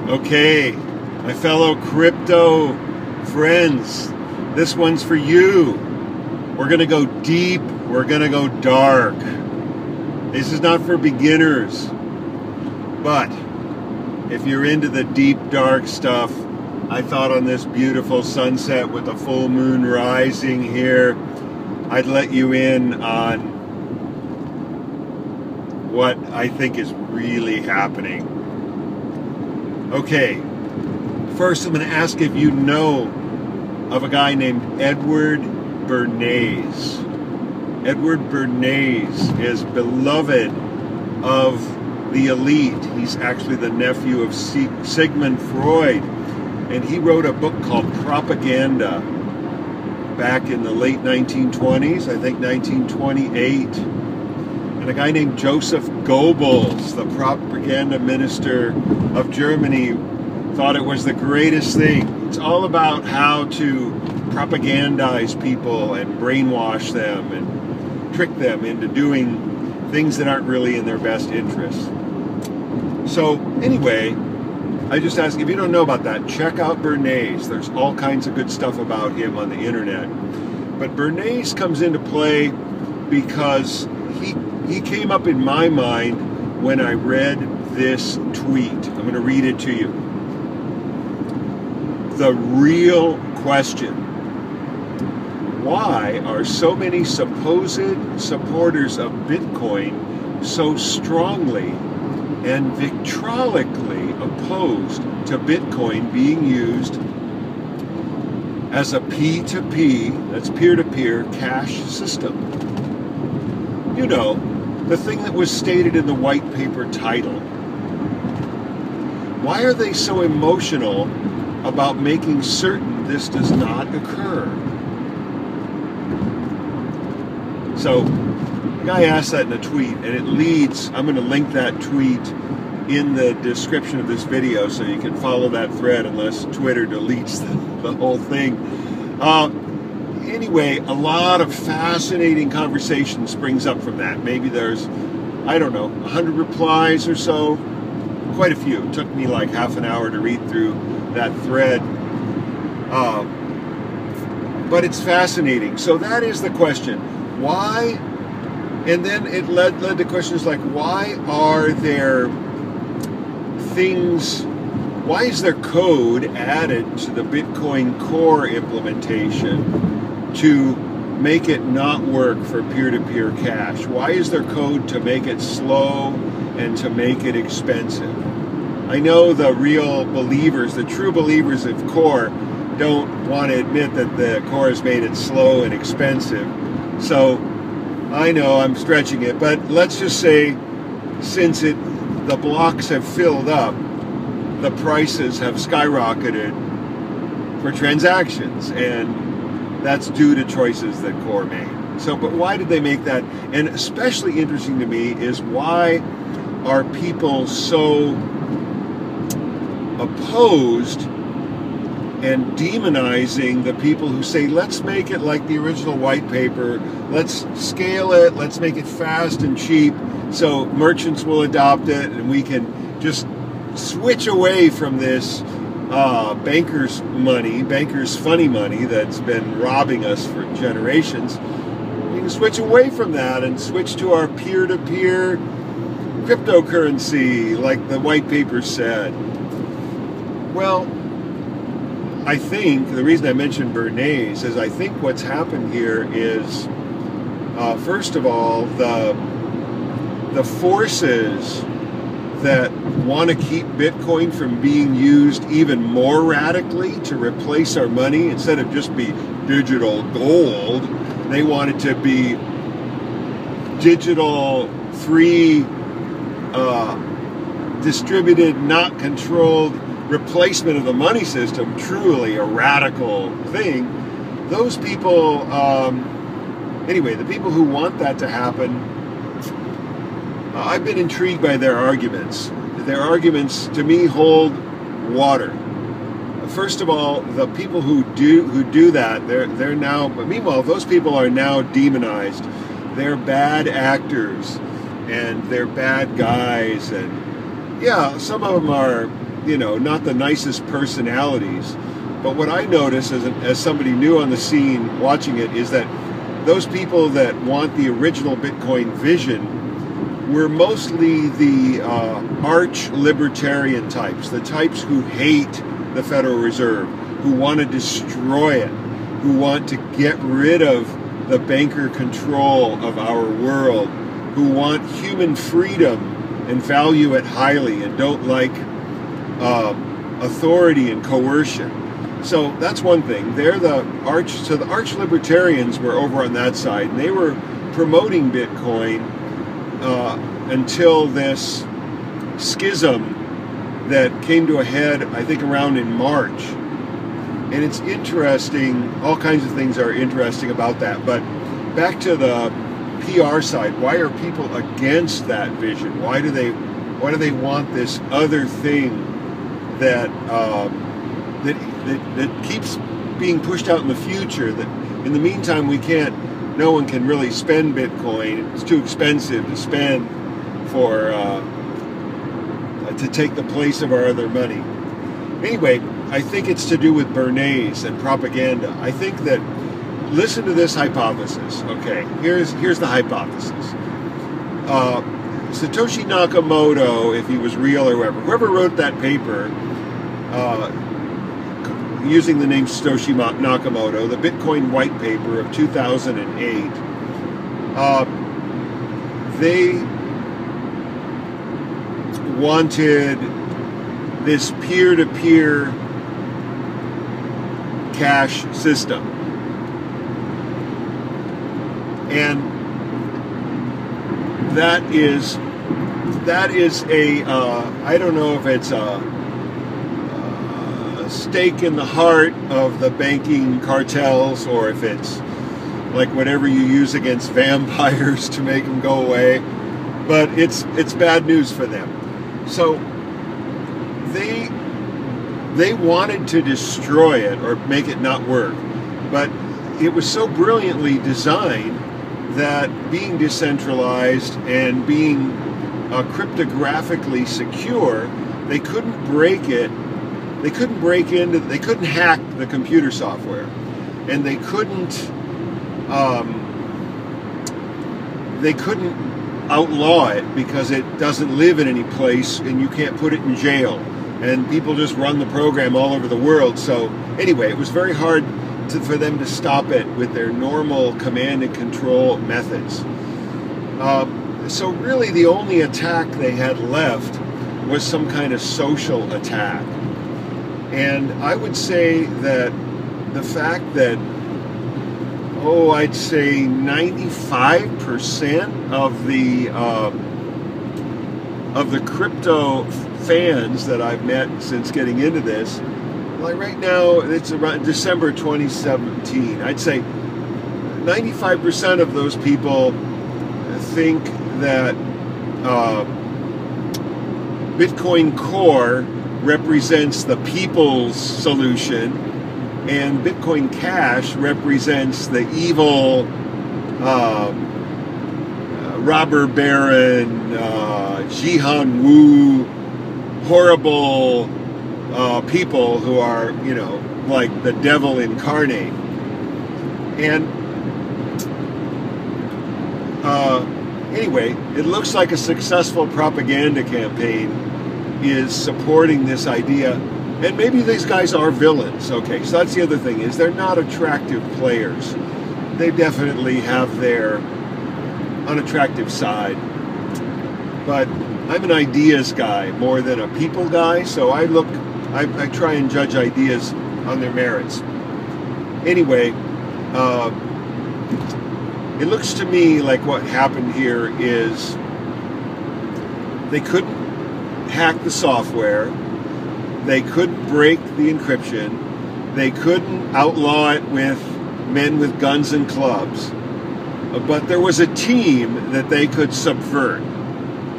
Okay, my fellow crypto friends, this one's for you. We're going to go deep, we're going to go dark. This is not for beginners, but if you're into the deep, dark stuff, I thought on this beautiful sunset with the full moon rising here, I'd let you in on what I think is really happening. Okay, first I'm going to ask if you know of a guy named Edward Bernays. Edward Bernays is beloved of the elite. He's actually the nephew of Sigmund Freud, and he wrote a book called Propaganda back in the late 1920s, I think 1928. And a guy named Joseph Goebbels, the propaganda minister of Germany, thought it was the greatest thing. It's all about how to propagandize people and brainwash them and trick them into doing things that aren't really in their best interest. So anyway, I just ask, if you don't know about that, check out Bernays. There's all kinds of good stuff about him on the internet. But Bernays comes into play because he came up in my mind when I read this tweet. I'm going to read it to you. The real question: why are so many supposed supporters of Bitcoin so strongly and victrolically opposed to Bitcoin being used as a P2P, that's peer-to-peer cash system? You know, the thing that was stated in the white paper title. Why are they so emotional about making certain this does not occur? So, the guy asked that in a tweet, and it leads, I'm going to link that tweet in the description of this video so you can follow that thread unless Twitter deletes the whole thing. Anyway, a lot of fascinating conversation springs up from that. Maybe there's, I don't know, 100 replies or so. Quite a few. It took me like half an hour to read through that thread. But it's fascinating. So that is the question. Why? And then it led to questions like, why are there things, why is there code added to the Bitcoin Core implementation to make it not work for peer-to-peer cash? Why is there code to make it slow and to make it expensive? I know the real believers, the true believers of Core, don't want to admit that the Core has made it slow and expensive. So I know I'm stretching it, but let's just say since the blocks have filled up, the prices have skyrocketed for transactions, and that's due to choices that Core made. So, but why did they make that? And especially interesting to me is, why are people so opposed and demonizing the people who say, let's make it like the original white paper, let's scale it, let's make it fast and cheap so merchants will adopt it and we can just switch away from this bankers' money, bankers' funny money that's been robbing us for generations. You can switch away from that and switch to our peer-to-peer cryptocurrency, like the white paper said. Well, I think the reason I mentioned Bernays is I think what's happened here is, first of all, the forces that want to keep Bitcoin from being used even more radically to replace our money. Instead of just be digital gold, they want it to be digital, free, distributed, not controlled replacement of the money system, truly a radical thing. Those people, anyway, the people who want that to happen, I've been intrigued by their arguments. Their arguments, to me, hold water. First of all, the people who do that, they're now, but meanwhile, those people are now demonized. They're bad actors, and they're bad guys, and yeah, some of them are, not the nicest personalities. But what I notice as somebody new on the scene watching it is that those people that want the original Bitcoin vision were mostly the arch libertarian types, the types who hate the Federal Reserve, who want to destroy it, who want to get rid of the banker control of our world, who want human freedom and value it highly and don't like authority and coercion. So that's one thing. The arch libertarians were over on that side, and they were promoting Bitcoin until this schism that came to a head, I think, around in March. And it's interesting, all kinds of things are interesting about that. But back to the PR side, why are people against that vision? Why do they want this other thing that keeps being pushed out in the future, that in the meantime no one can really spend Bitcoin. It's too expensive to spend to take the place of our other money. Anyway, I think it's to do with Bernays and propaganda. I think that, listen to this hypothesis. Okay, here's the hypothesis. Satoshi Nakamoto, if he was real or whoever wrote that paper, using the name Satoshi Nakamoto, the Bitcoin white paper of 2008, they wanted this peer-to-peer cash system. And that is a, I don't know if it's a stake in the heart of the banking cartels, or if it's like whatever you use against vampires to make them go away, but it's bad news for them. So they wanted to destroy it or make it not work, but it was so brilliantly designed that being decentralized and being cryptographically secure, they couldn't break it. They couldn't hack the computer software, and they couldn't outlaw it because it doesn't live in any place, and you can't put it in jail, and people just run the program all over the world. So anyway, it was very hard for them to stop it with their normal command and control methods. So really the only attack they had left was some kind of social attack. And I would say that the fact that, I'd say 95% of the crypto fans that I've met since getting into this, like right now, it's around December 2017. I'd say 95% of those people think that Bitcoin Core represents the people's solution, and Bitcoin Cash represents the evil robber baron, Jihan Wu, horrible people who are, like the devil incarnate. And anyway, it looks like a successful propaganda campaign is supporting this idea, and maybe these guys are villains. Okay, so that's the other thing, is they're not attractive players. They definitely have their unattractive side, but I'm an ideas guy more than a people guy, so I try and judge ideas on their merits. Anyway, it looks to me like what happened here is they couldn't hack the software, they couldn't break the encryption, they couldn't outlaw it with men with guns and clubs, but there was a team that they could subvert.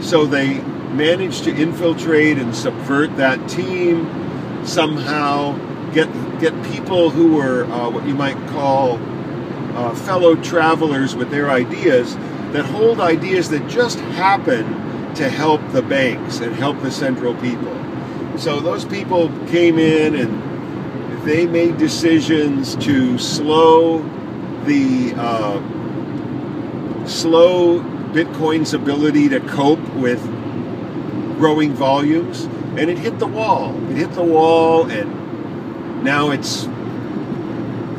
So they managed to infiltrate and subvert that team, somehow get people who were what you might call fellow travelers with their ideas, that hold ideas that just happen to help the banks and help the central people. So those people came in and they made decisions to slow Bitcoin's ability to cope with growing volumes, and it hit the wall. It hit the wall, and now it's...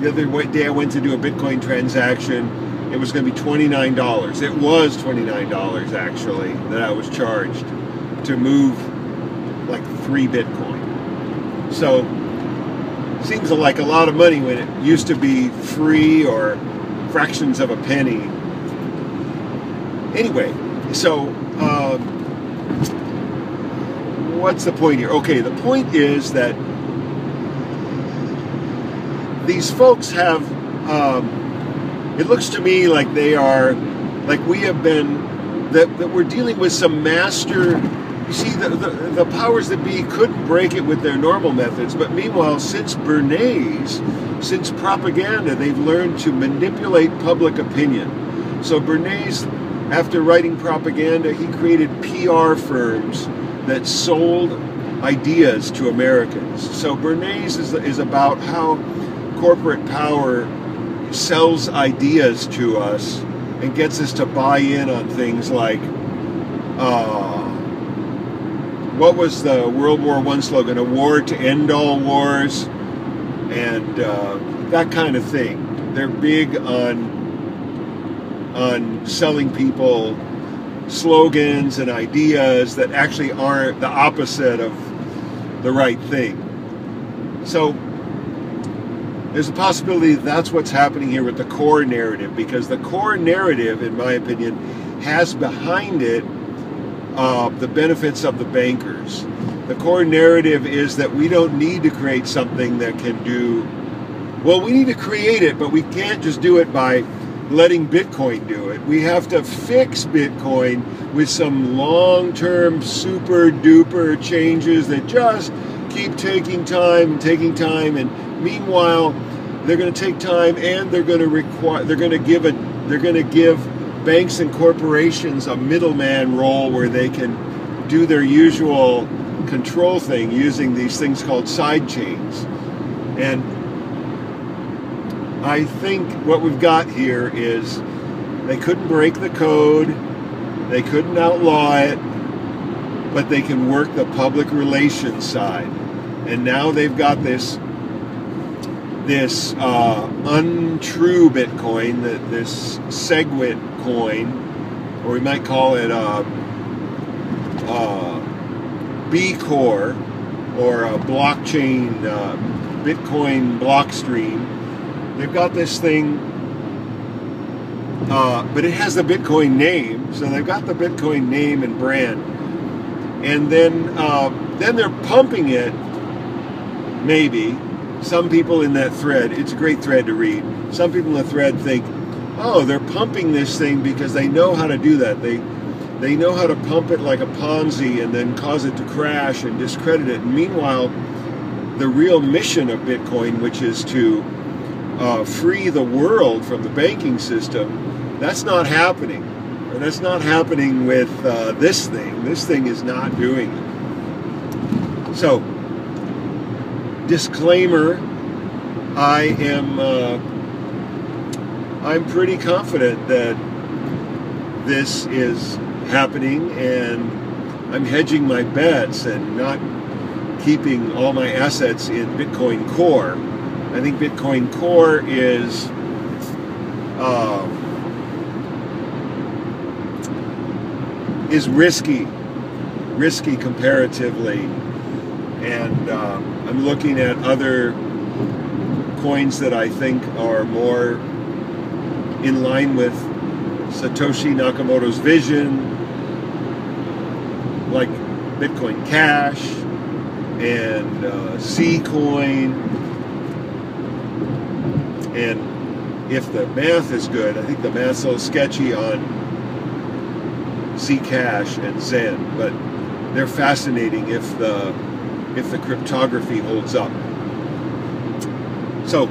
The other day I went to do a Bitcoin transaction. It was going to be $29. It was $29 actually that I was charged to move like 3 Bitcoin. So seems like a lot of money when it used to be free or fractions of a penny. Anyway, so what's the point here? Okay, the point is that these folks have, it looks to me like they are, like we have been, that we're dealing with some master. You see, the powers that be couldn't break it with their normal methods, but meanwhile, since Bernays, since propaganda, they've learned to manipulate public opinion. So Bernays, after writing propaganda, he created PR firms that sold ideas to Americans. So Bernays is about how corporate power sells ideas to us and gets us to buy in on things like, what was the World War I slogan? A war to end all wars, and that kind of thing. They're big on selling people slogans and ideas that actually aren't the opposite of the right thing. So there's a possibility that's what's happening here with the core narrative, because the core narrative, in my opinion, has behind it the benefits of the bankers. The core narrative is that we don't need to create something that can do... Well, we need to create it, but we can't just do it by letting Bitcoin do it. We have to fix Bitcoin with some long-term super-duper changes that just keep taking time, and meanwhile, they're going to take time, and they're going to give banks and corporations a middleman role where they can do their usual control thing using these things called side chains. And I think what we've got here is they couldn't break the code, they couldn't outlaw it, but they can work the public relations side. And now they've got this untrue Bitcoin, this SegWit coin, or we might call it B Core, or a blockchain Bitcoin block stream. They've got this thing, but it has the Bitcoin name, so they've got the Bitcoin name and brand, and then they're pumping it. Maybe some people in that thread, it's a great thread to read. Some people in the thread think, oh, they're pumping this thing because they know how to do that. They know how to pump it like a Ponzi and then cause it to crash and discredit it. And meanwhile, the real mission of Bitcoin, which is to free the world from the banking system, that's not happening. And that's not happening with this thing. This thing is not doing it. So, disclaimer, I'm pretty confident that this is happening, and I'm hedging my bets and not keeping all my assets in Bitcoin Core. I think Bitcoin Core is risky comparatively, and I'm looking at other coins that I think are more in line with Satoshi Nakamoto's vision, like Bitcoin Cash and C-Coin. And if the math is good, I think the math's a little sketchy on Zcash and Zen, but they're fascinating if the cryptography holds up. So,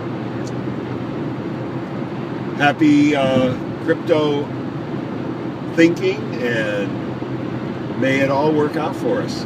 happy crypto thinking, and may it all work out for us.